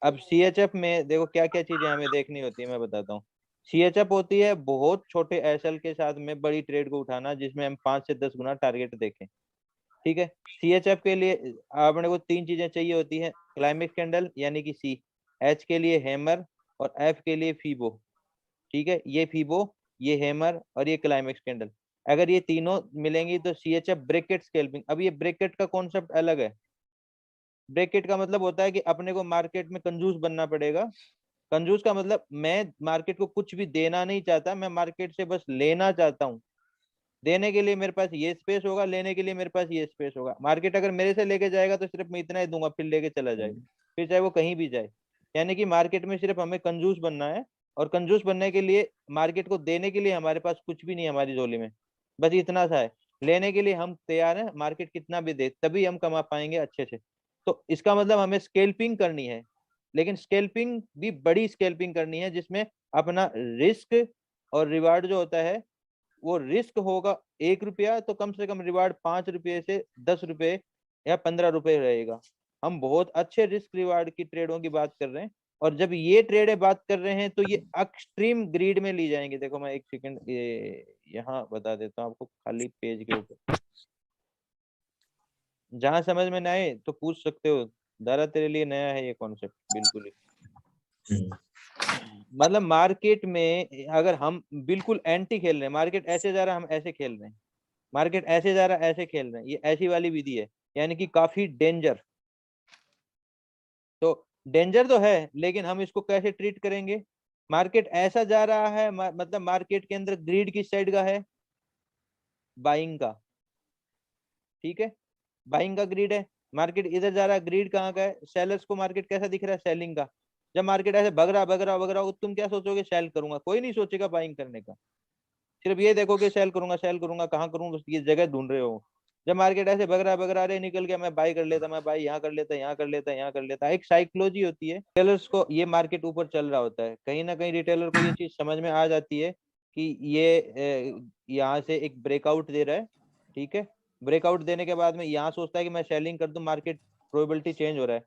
अब सीएचएफ में देखो क्या क्या चीजें हमें देखनी होती है, मैं बताता हूँ। सीएचएफ होती है बहुत छोटे एसएल के साथ में बड़ी ट्रेड को उठाना, जिसमें हम 5 से 10 गुना टारगेट देखें। ठीक है। सीएचएफ के लिए अपने को 3 चीजें चाहिए होती है, क्लाइमेक्स कैंडल यानी कि सी, एच के लिए हैमर, और एफ के लिए फीबो। ठीक है, ये फीबो, ये हैमर और ये क्लाइमेक्स कैंडल, अगर ये तीनों मिलेंगी तो सीएचएफ ब्रेकेट स्केल्पिंग। अब ये ब्रेकेट का कॉन्सेप्ट अलग है। ब्रेकेट का मतलब होता है कि अपने को मार्केट में कंजूस बनना पड़ेगा। कंजूस का मतलब मैं मार्केट को कुछ भी देना नहीं चाहता, मैं मार्केट से बस लेना चाहता हूँ। देने के लिए मेरे पास ये स्पेस होगा, लेने के लिए मेरे पास ये स्पेस होगा। मार्केट अगर मेरे से लेके जाएगा तो सिर्फ मैं इतना ही दूंगा, फिर लेके चला जाएगा, फिर चाहे वो कहीं भी जाए। यानी कि मार्केट में सिर्फ हमें कंजूस बनना है, और कंजूस बनने के लिए मार्केट को देने के लिए हमारे पास कुछ भी नहीं है हमारी झोली में, बस इतना सा है। लेने के लिए हम तैयार हैं, मार्केट कितना भी दे तभी हम कमा पाएंगे अच्छे से। तो इसका मतलब हमें स्केल्पिंग करनी है, लेकिन स्केल्पिंग भी बड़ी स्केल्पिंग करनी है, जिसमें अपना रिस्क और रिवार्ड जो होता है, वो रिस्क होगा 1 रुपया तो कम से कम रिवार्ड 5 रुपये से 10 रुपये या 15 रुपये रहेगा। हम बहुत अच्छे रिस्क रिवार्ड की ट्रेडों की बात कर रहे हैं। और जब ये ट्रेड बात कर रहे हैं तो ये एक्सट्रीम ग्रीड में ली जाएंगे। देखो मैं एक सेकंड ये यहाँ बता देता हूँ आपको, खाली पेज के ऊपर, जहां समझ में ना आए तो पूछ सकते हो। दारा तेरे लिए नया है ये कॉन्सेप्ट बिल्कुल ही। मतलब मार्केट में अगर हम बिल्कुल एंटी खेल रहे हैं, मार्केट ऐसे जा रहा है हम ऐसे खेल रहे हैं, मार्केट ऐसे जा रहा है ऐसे खेल रहे हैं, ये ऐसी वाली विधि है, यानी कि काफी डेंजर। तो डेंजर तो है, लेकिन हम इसको कैसे ट्रीट करेंगे? मार्केट ऐसा जा रहा है, मतलब मार्केट के अंदर ग्रीड किस साइड का है? बाइंग का। ठीक है, बाइंग का ग्रीड है। मार्केट इधर जा रहा है, ग्रीड कहाँ का है? सेलर्स को मार्केट कैसा दिख रहा है? सेलिंग का। जब मार्केट ऐसे भग रहा हो, तुम क्या सोचोगे? सेल करूंगा। कोई नहीं सोचेगा बाइंग करने का, सिर्फ ये देखो कि सेल करूंगा कहाँ करूंगा, ये जगह ढूंढ रहे हो। जब मार्केट ऐसे भग रहा अरे निकल गया, मैं बाई कर लेता, मैं बाई यहाँ कर लेता, यहाँ कर लेता, यहाँ कर लेता। एक साइकोलॉजी होती है रिटेलर्स को, ये मार्केट ऊपर चल रहा होता है, कहीं ना कहीं रिटेलर को ये चीज समझ में आ जाती है कि ये यहाँ से एक ब्रेकआउट दे रहा है। ठीक है, ब्रेकआउट देने के बाद में यहाँ सोचता है कि मैं सेलिंग कर दूं, मार्केट प्रोबेबिलिटी चेंज हो रहा है।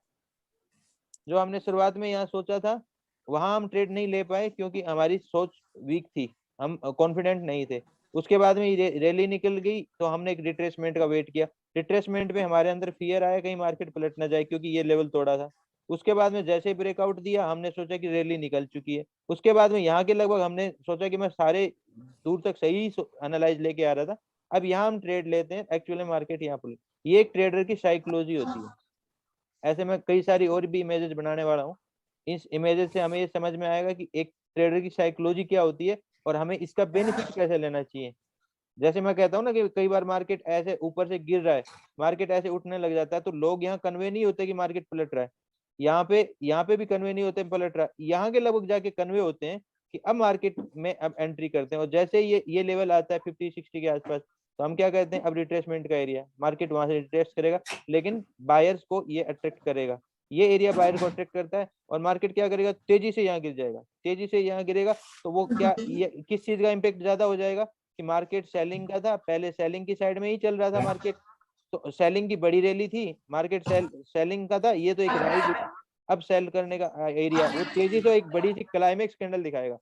जो हमने शुरुआत में यहाँ सोचा था वहां हम ट्रेड नहीं ले पाए, क्योंकि हमारी सोच वीक थी, हम कॉन्फिडेंट नहीं थे। उसके बाद में रैली निकल गई तो हमने एक रिट्रेसमेंट का वेट किया। रिट्रेसमेंट में हमारे अंदर फियर आया कहीं मार्केट पलट ना जाए, क्योंकि ये लेवल तोड़ा था। उसके बाद में जैसे ब्रेकआउट दिया हमने सोचा कि रैली निकल चुकी है। उसके बाद में यहाँ के लगभग हमने सोचा कि मैं सारे दूर तक सही एनालाइज लेके आ रहा था। अब यहाँ हम ट्रेड लेते हैं, एक्चुअली मार्केट यहाँ पर, ये एक ट्रेडर की साइकोलॉजी होती है। ऐसे में कई सारी और भी इमेजेस बनाने वाला हूँ। इस इमेजेस से हमें ये समझ में आएगा कि एक ट्रेडर की साइकोलॉजी क्या होती है और हमें इसका बेनिफिट कैसे लेना चाहिए। जैसे मैं कहता हूँ ना कि कई बार मार्केट ऐसे ऊपर से गिर रहा है, मार्केट ऐसे उठने लग जाता है, तो लोग यहाँ कन्वे नहीं होते कि मार्केट पलट रहा है। यहाँ पे भी कन्वे नहीं होते पलट रहा है, यहाँ के लगभग जाके कन्वे होते हैं कि अब मार्केट में अब एंट्री करते हैं। और जैसे ये लेवल आता है 50-60 के आसपास, तो हम क्या कहते हैं? अब रिट्रेसमेंट का एरिया, मार्केट वहां से रिट्रेस करेगा, लेकिन बायर्स को ये अट्रैक्ट करेगा। ये एरिया बायर को अट्रैक्ट करता है, और मार्केट क्या करेगा? तेजी से यहाँ गिर जाएगा, तेजी से यहाँ गिरेगा। तो वो क्या, ये किस चीज का इम्पेक्ट ज्यादा हो जाएगा कि मार्केट सेलिंग का था, पहले सेलिंग की साइड में ही चल रहा था मार्केट, तो सेलिंग की बड़ी रैली थी, मार्केट सेलिंग का था, ये तो एक राइज हुआ। अब सेल करने का एरिया, वो तेजी से एक बड़ी सी क्लाइमेक्स कैंडल दिखाएगा।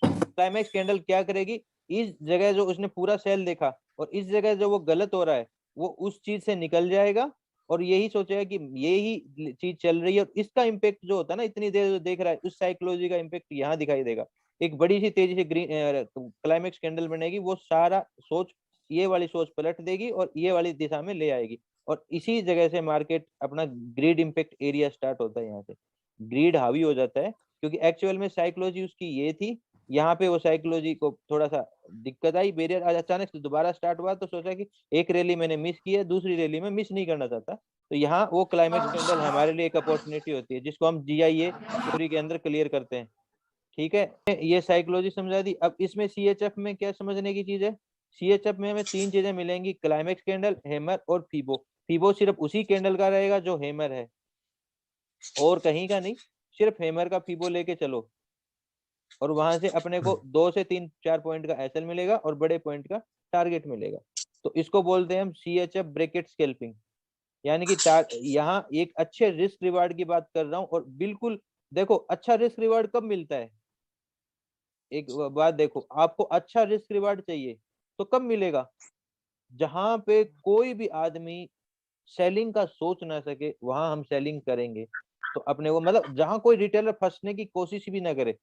क्लाइमेक्स कैंडल क्या करेगी? इस जगह जो उसने पूरा सेल देखा और इस जगह जो वो गलत हो रहा है, वो उस चीज से निकल जाएगा, और यही सोचेगा कि यही चीज चल रही है। और इसका इम्पेक्ट जो होता है ना, इतनी देर जो देख रहा है, उस साइकोलॉजी का इम्पेक्ट यहाँ दिखाई देगा। एक बड़ी सी तेजी से ग्रीन क्लाइमेक्स कैंडल बनेगी, वो सारा सोच, ये वाली सोच पलट देगी और ये वाली दिशा में ले आएगी। और इसी जगह से मार्केट अपना ग्रीड इम्पेक्ट एरिया स्टार्ट होता है, यहाँ से ग्रीड हावी हो जाता है। क्योंकि एक्चुअल में साइकोलॉजी उसकी ये थी, यहाँ पे वो साइकोलॉजी को थोड़ा सा दिक्कत आई, बैरियर आज अचानक से दोबारा स्टार्ट हुआ, तो सोचा कि एक रैली मैंने मिस की है, दूसरी रैली में मिस नहीं करना चाहता। तो यहाँ वो क्लाइमेक्स कैंडल हमारे लिए एक अपॉर्चुनिटी होती है, जिसको हम जीआईए थ्योरी के अंदर क्लियर करते हैं। ठीक है, ये साइकोलॉजी समझा दी। अब इसमें सीएचएफ में क्या समझने की चीज है? सीएचएफ में हमें 3 चीजें मिलेंगी, क्लाइमेक्स कैंडल, हैमर और फीबो। फीबो सिर्फ उसी कैंडल का रहेगा जो हैमर है, और कहीं का नहीं। सिर्फ हैमर का फीबो लेके चलो, और वहां से अपने को 2 से 3-4 पॉइंट का एसएल मिलेगा और बड़े पॉइंट का टारगेट मिलेगा। तो इसको बोलते हैं हम CHF ब्रैकेट स्कैल्पिंग। यानी कि यहाँ एक अच्छे रिस्क रिवार्ड की बात कर रहा हूँ। और बिल्कुल देखो, अच्छा रिस्क रिवार्ड कब मिलता है, एक बात देखो, आपको अच्छा रिस्क रिवार्ड चाहिए तो कब मिलेगा, जहां पे कोई भी आदमी सेलिंग का सोच ना सके वहां हम सेलिंग करेंगे। तो अपने को मतलब जहां कोई रिटेलर फंसने की कोशिश भी ना करे,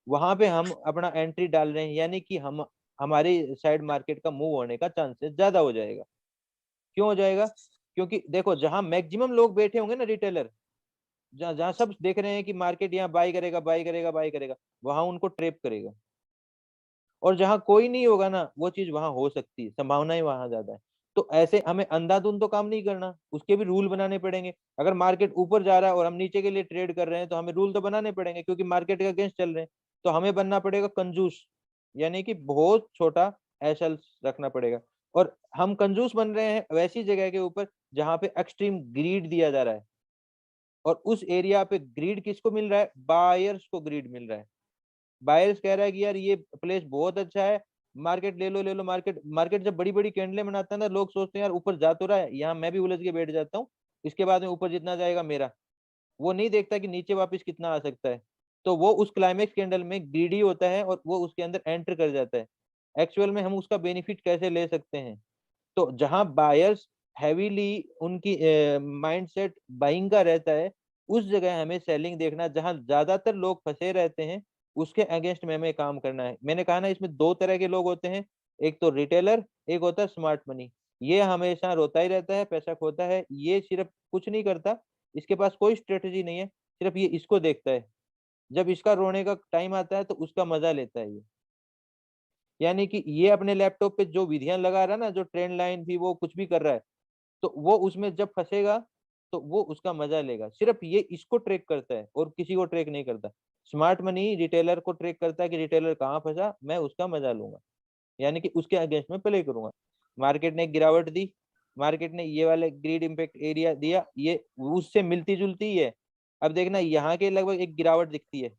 वहां पे हम अपना एंट्री डाल रहे हैं, यानी कि हम हमारी साइड मार्केट का मूव होने का चांसेस ज्यादा हो जाएगा। क्यों हो जाएगा, क्योंकि देखो जहां मैक्सिमम लोग बैठे होंगे ना रिटेलर, जहां जहां सब देख रहे हैं कि मार्केट यहाँ बाई करेगा बाई करेगा बाई करेगा, वहां उनको ट्रैप करेगा। और जहां कोई नहीं होगा ना, वो चीज वहां हो सकती है, संभावनाएं वहां ज्यादा है। तो ऐसे हमें अंधाधुंध तो काम नहीं करना, उसके भी रूल बनाने पड़ेंगे। अगर मार्केट ऊपर जा रहा है और हम नीचे के लिए ट्रेड कर रहे हैं तो हमें रूल तो बनाने पड़ेंगे, क्योंकि मार्केट के अगेंस्ट चल रहे हैं। तो हमें बनना पड़ेगा कंजूस, यानी कि बहुत छोटा एसएल रखना पड़ेगा। और हम कंजूस बन रहे हैं वैसी जगह के ऊपर जहां पे एक्सट्रीम ग्रीड दिया जा रहा है। और उस एरिया पे ग्रीड किसको मिल रहा है, बायर्स को ग्रीड मिल रहा है। बायर्स कह रहा है कि यार ये प्लेस बहुत अच्छा है, मार्केट ले लो ले लो। मार्केट मार्केट जब बड़ी बड़ी कैंडलें बनाता है ना, लोग सोचते हैं यार ऊपर जा तो रहा है, यहाँ मैं भी उलझ के बैठ जाता हूँ, इसके बाद में ऊपर जितना जाएगा मेरा। वो नहीं देखता कि नीचे वापस कितना आ सकता है। तो वो उस क्लाइमेक्स कैंडल में ग्रीडी होता है और वो उसके अंदर एंटर कर जाता है। एक्चुअल में हम उसका बेनिफिट कैसे ले सकते हैं, तो जहां बायर्स हैवीली उनकी माइंडसेट बाइंग का रहता है, उस जगह हमें सेलिंग देखना। जहां ज्यादातर लोग फंसे रहते हैं उसके अगेंस्ट में हमें काम करना है। मैंने कहा ना, इसमें दो तरह के लोग होते हैं, एक तो रिटेलर, एक होता है स्मार्ट मनी। ये हमेशा रोता ही रहता है, पैसा खोता है, ये सिर्फ कुछ नहीं करता, इसके पास कोई स्ट्रेटेजी नहीं है, सिर्फ ये इसको देखता है। जब इसका रोने का टाइम आता है तो उसका मजा लेता है ये। यानी कि ये अपने लैपटॉप पे जो विधियां लगा रहा है ना, जो ट्रेंड लाइन भी वो कुछ भी कर रहा है, तो वो उसमें जब फंसेगा तो वो उसका मजा लेगा। सिर्फ ये इसको ट्रैक करता है और किसी को ट्रैक नहीं करता। स्मार्ट मनी रिटेलर को ट्रैक करता है कि रिटेलर कहाँ फंसा, मैं उसका मजा लूंगा, यानी कि उसके अगेंस्ट में प्ले करूंगा। मार्केट ने एक गिरावट दी, मार्केट ने ये वाले ग्रीड इम्पैक्ट एरिया दिया, ये उससे मिलती जुलती ही है। अब देखना यहाँ के लगभग एक गिरावट दिखती है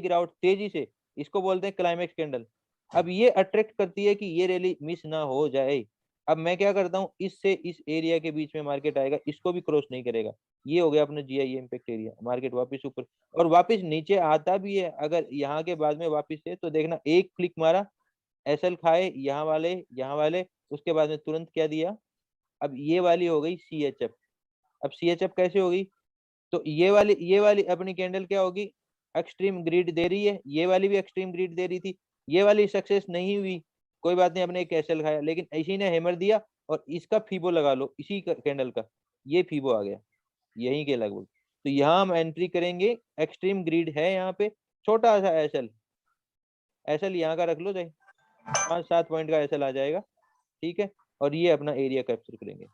गिरावट तेजी से, इसको बोलते हैं क्लाइमेक्स कैंडल। अब ये अट्रैक्ट करती है कि ये रैली मिस ना हो जाए। अब मैं क्या करता हूँ, इससे इस एरिया के बीच में मार्केट आएगा, इसको भी क्रॉस नहीं करेगा। ये हो गया अपना GI इम्पैक्ट एरिया, मार्केट वापस ऊपर और वापस नीचे आता भी है। अगर यहाँ के बाद में वापस से, तो देखना एक क्लिक मारा, एसएल खाए यहाँ वाले, उसके बाद में तुरंत क्या दिया, अब ये वाली हो गई CHF। अब CHF कैसे होगी, तो ये वाली अपनी कैंडल क्या होगी, एक्सट्रीम ग्रिड दे रही है, ये वाली भी एक्सट्रीम ग्रिड दे रही थी, ये वाली सक्सेस नहीं हुई, कोई बात नहीं, अपने एक कैसल खाया, लेकिन इसी ने हैमर दिया। और इसका फीबो लगा लो, इसी कैंडल का ये फीबो आ गया यहीं के लगभग। तो यहाँ हम एंट्री करेंगे, एक्सट्रीम ग्रिड है यहाँ पे, छोटा सा एसएल, एसएल यहाँ का रख लो चाहे 5-7 पॉइंट का एसएल आ जाएगा, ठीक है। और ये अपना एरिया कैप्चर करेंगे।